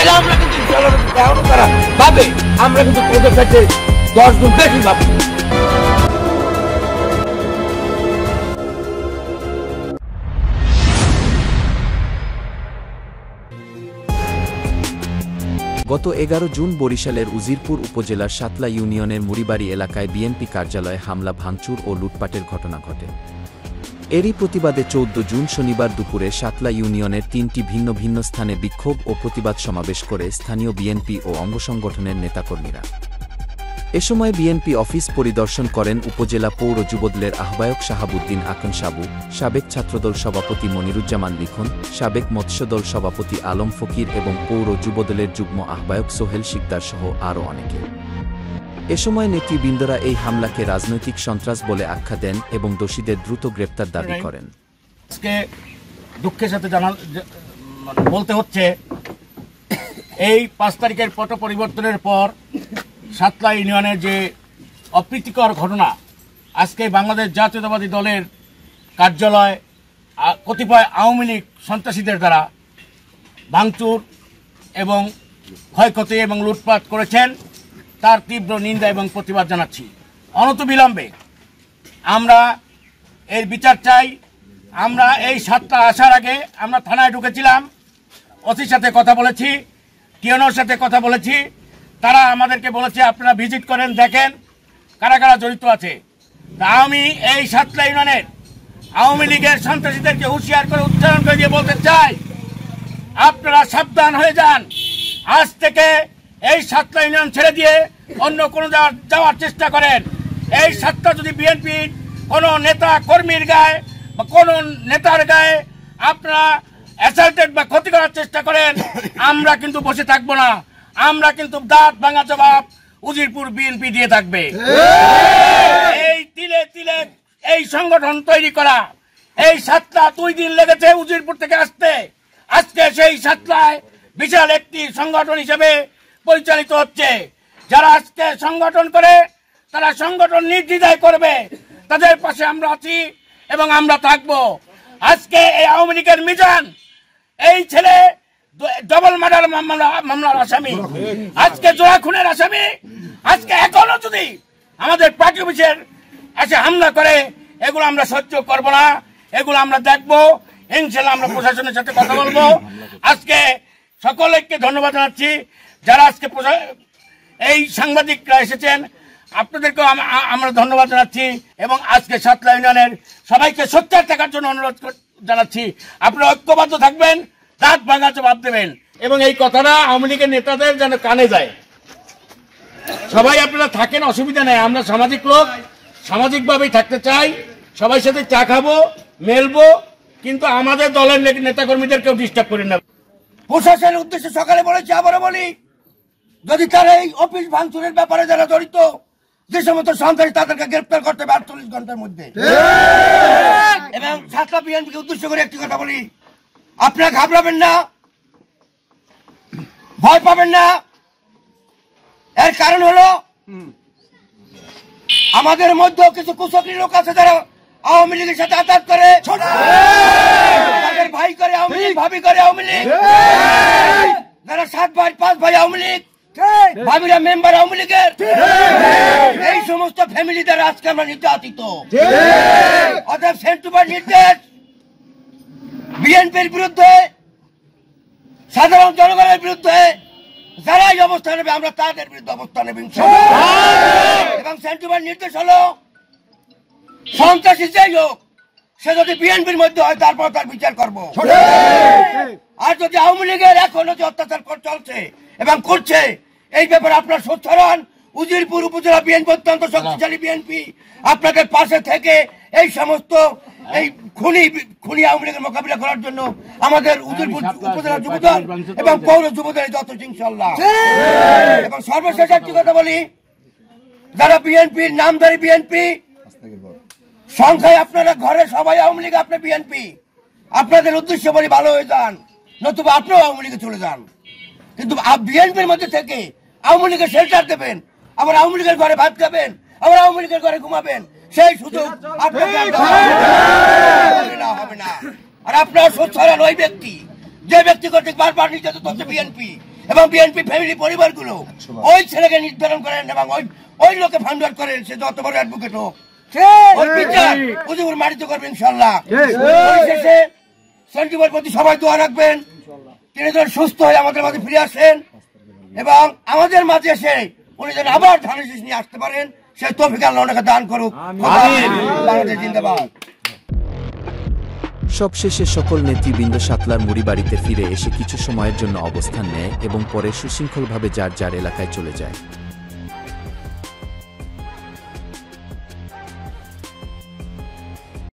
তাহলে আমরা কিন্তু তারা ভাবে আমরা কিন্তু ওদের কাছে 10 গুণ বেশি ভাবি। গত 11 জুন বরিশালের উজিরপুর উপজেলার সাতলা ইউনিয়নের মুড়িবাড়ি এলাকায় বিএনপি কার্যালয়ে হামলা ভাঙচুর ও লুটপাটের ঘটনা ঘটে। এরই প্রতিবাদে 14 জুন শনিবার দুপুরে সাতলা ইউনিয়নের 3টি ভিন্ন ভিন্ন স্থানে বিক্ষোভ ও প্রতিবাদ সমাবেশ করে স্থানীয় বিএনপি ও অঙ্গসংগঠনের নেতাকর্মীরা। এ সময় বিএনপি অফিস পরিদর্শন করেন উপজেলা পৌর যুবদলের আহ্বায়ক শাহাবুদ্দিন আকন সাবু, সাবেক ছাত্রদল সভাপতি মনিরুজ্জামান লিখন, সাবেক মৎস্যদল সভাপতি আলম ফকির এবং পৌর যুবদলের যুগ্ম আহ্বায়ক সোহেল শিকদার সহ আরও অনেকে। এ সময় নেতৃবৃন্দরা এই হামলাকে রাজনৈতিক সন্ত্রাস বলে আখ্যা দেন এবং দোষীদের দ্রুত গ্রেপ্তার দাবি করেন। আজকে দুঃখের সাথে বলতে হচ্ছে, এই 5 তারিখের পট পরিবর্তনের পর সাতলা ইউনিয়নের যে অপ্রীতিকর ঘটনা, আজকে বাংলাদেশ জাতীয়তাবাদী দলের কার্যালয় কতিপয় আওয়ামী লীগ সন্ত্রাসীদের দ্বারা ভাঙচুর এবং ক্ষয়ক্ষতি এবং লুটপাট করেছেন, তার তীব্র নিন্দা এবং প্রতিবাদ জানাচ্ছি। অনতিবিলম্বে আমরা এর বিচার চাই। আমরা এই সাতটা আসার আগে আমরা থানায় ঢুকেছিলাম, ওসির সাথে কথা বলেছি, টিএনওর সাথে কথা বলেছি। তারা আমাদেরকে বলেছে আপনারা ভিজিট করেন, দেখেন কারা কারা জড়িত আছে। তা আমি এই সাতলা ইউনিয়নের আওয়ামী লীগের সন্ত্রাসীদেরকে হুঁশিয়ার করে উচ্চারণ করে দিয়ে বলতে চাই, আপনারা সাবধান হয়ে যান। আজ থেকে এই সাতলা ইউনিয়ন ছেড়ে দিয়ে অন্য কোনো যাওয়ার চেষ্টা করেন, এই সাতটা যদি বিএনপির কোনো নেতা কর্মীর গায়ে বা কোনো নেতার গায়ে আপনারা অ্যাসাল্টেড বা ক্ষতি করার চেষ্টা করেন, আমরা কিন্তু বসে থাকবো না। আমরা কিন্তু দাঁত ভাঙা জবাব উজিরপুর বিএনপি দিয়ে থাকবে। এই তিলে তিলে এই সংগঠন তৈরি করা, এই সাতলা 2 দিন লেগেছে উজিরপুর থেকে আসতে। আজকে সেই সাতলায় বিশাল একটি সংগঠন হিসেবে পরিচালিত হচ্ছে। যারা আজকে সংগঠন করে তারা সংগঠন নির্দ্বিধায় করবে, তাদের পাশে আমরা আছি এবং আমরা থাকবো। আজকে এই আওয়ামী লীগের মিজান, এই ছেলে ডবল মার্ডার মামলার আসামি, আজকে জোড়া খুনের আসামি, আজকে এখনো যদি আমাদের পার্টি অফিসের এসে হামলা করে, এগুলো আমরা সহ্য করব না, এগুলো আমরা দেখবো। ইনশাআল্লাহ আমরা প্রশাসনের সাথে কথা বলবো। আজকে সকলকে ধন্যবাদ জানাচ্ছি, যারা আজকে এই সাংবাদিকরা এসেছেন, আপনাদেরকেও আমরা ধন্যবাদ জানাচ্ছি এবং আজকে সাতলা ইউনিয়নের সবাইকে সোচ্চার থাকার জন্য অনুরোধ জানাচ্ছি। আপনারা ঐক্যবদ্ধ থাকবেন, দাঁত ভাঙা জবাব দেবেন এবং এই কথাটা আওয়ামী লীগের নেতাদের যেন কানে যায়। সবাই আপনারা থাকেন, অসুবিধা নেই। আমরা সামাজিক লোক, সামাজিকভাবেই থাকতে চাই, সবাই সাথে চা খাবো, মেলবো, কিন্তু আমাদের দলের নেতাকর্মীদেরকেও ডিস্টার্ব করেন না। প্রশাসনের উদ্দেশ্যে সকালে বলেছি, আবারও বলি, যদি তারা এই অফিস ভাঙচুরের ব্যাপারে যারা জড়িত, যে সমস্ত সন্ত্রাসী, তাদেরকে গ্রেপ্তার করতে হবে 48 ঘন্টার মধ্যে। এবং সাতলা বিএনপিকে উদ্দেশ্য করে একটি কথা বলি, আপনারা ঘাবড়াবেন না, ভয় পাবেন না। এর কারণ হলো আমাদের মধ্যে কিছু কুচক্রী লোক আছে যারা আওয়ামী লীগের সাথে আঘাত করে, তাদের ভাই করে আওয়ামী লীগ, ভাবি করে আওয়ামী লীগ, যারা 7 ভাই 5 ভাই আওয়ামী লীগ, ভাবিরা মেম্বার আওয়ামী লীগের। এই সমস্ত ফ্যামিলি দ্বারা আজকে আমরা নির্যাতিত। অর্থাৎ সেন্টুবার নির্দেশ বিএনপির বিরুদ্ধে, সাধারণ জনগণের বিরুদ্ধে যারাই অবস্থান নেবে, আমরা তাদের বিরুদ্ধে অবস্থান নেব এবং সেন্টুবার নির্দেশ হলো সন্ত্রাসী যেই হোক, সে যদি বিএনপির মধ্যে হয় তারপর তার বিচার করব। আর যদি আওয়ামী লীগের এখনো যে অত্যাচার চলছে এবং করছে, এই ব্যাপারে আপনার সোচ্চার হন। উজিরপুর উপজেলা বিএনপি অত্যন্ত শক্তিশালী বিএনপি, আপনাদের পাশে থেকে এই সমস্ত এই খুনি আওয়ামী লীগের মোকাবিলা করার জন্য আমাদের উজিরপুর উপজেলা যুবদল এবং পৌর যুবদল যথেষ্ট ইনশাআল্লাহ। এবং সর্বশেষ একটি কথা বলি, যারা বিএনপির নামধারী বিএনপি, সংখ্যায় আপনারা ঘরে সবাই আওয়ামী লীগ, আপনি বিএনপি, আপনাদের উদ্দেশ্য বলি ভালো হয়ে যান, নতুবা আপনিও আওয়ামী লীগে চলে যান। কিন্তু বিএনপির মধ্যে থেকে আওয়ামী লীগের শেল্টার দেবেন, আবার আওয়ামী লীগের ঘরে ভাত খাবেন, আবার আওয়ামী লীগের ঘরে ঘুমাবেন, সেই সুযোগ আপনাকে হবে না। আর আপনারা সোচ্চার ওই ব্যক্তি, যে ব্যক্তি কর্তৃক বারবার নির্যাতিত হচ্ছে বিএনপি, এবং বিএনপি ফ্যামিলি পরিবারগুলো ওই ছেলেকে নির্ধারণ করেন এবং ওই লোকে ফান্ডার করেন, সে যত বড় অ্যাডভোকেট হোক, ওই বিচার মুজিবুর মাটিতে করবেন ইনশাল্লাহ। পরিশেষে সঞ্জীবের প্রতি সবাই দোয়া রাখবেন, তিনি যেন সুস্থ হয়ে আমাদের মাঝে ফিরে আসেন এবং আমাদের মাঝে এসে উনি যেন আবার ধানের শীষ নিয়ে আসতে পারেন, সেই তৌফিক আল্লাহ ওনাকে দান করুক। বাংলাদেশ জিন্দাবাদ। সবশেষে সকল নেতৃবৃন্দ সাতলার মুড়িবাড়িতে ফিরে এসে কিছু সময়ের জন্য অবস্থান নেয় এবং পরে সুশৃঙ্খলভাবে যার যার এলাকায় চলে যায়।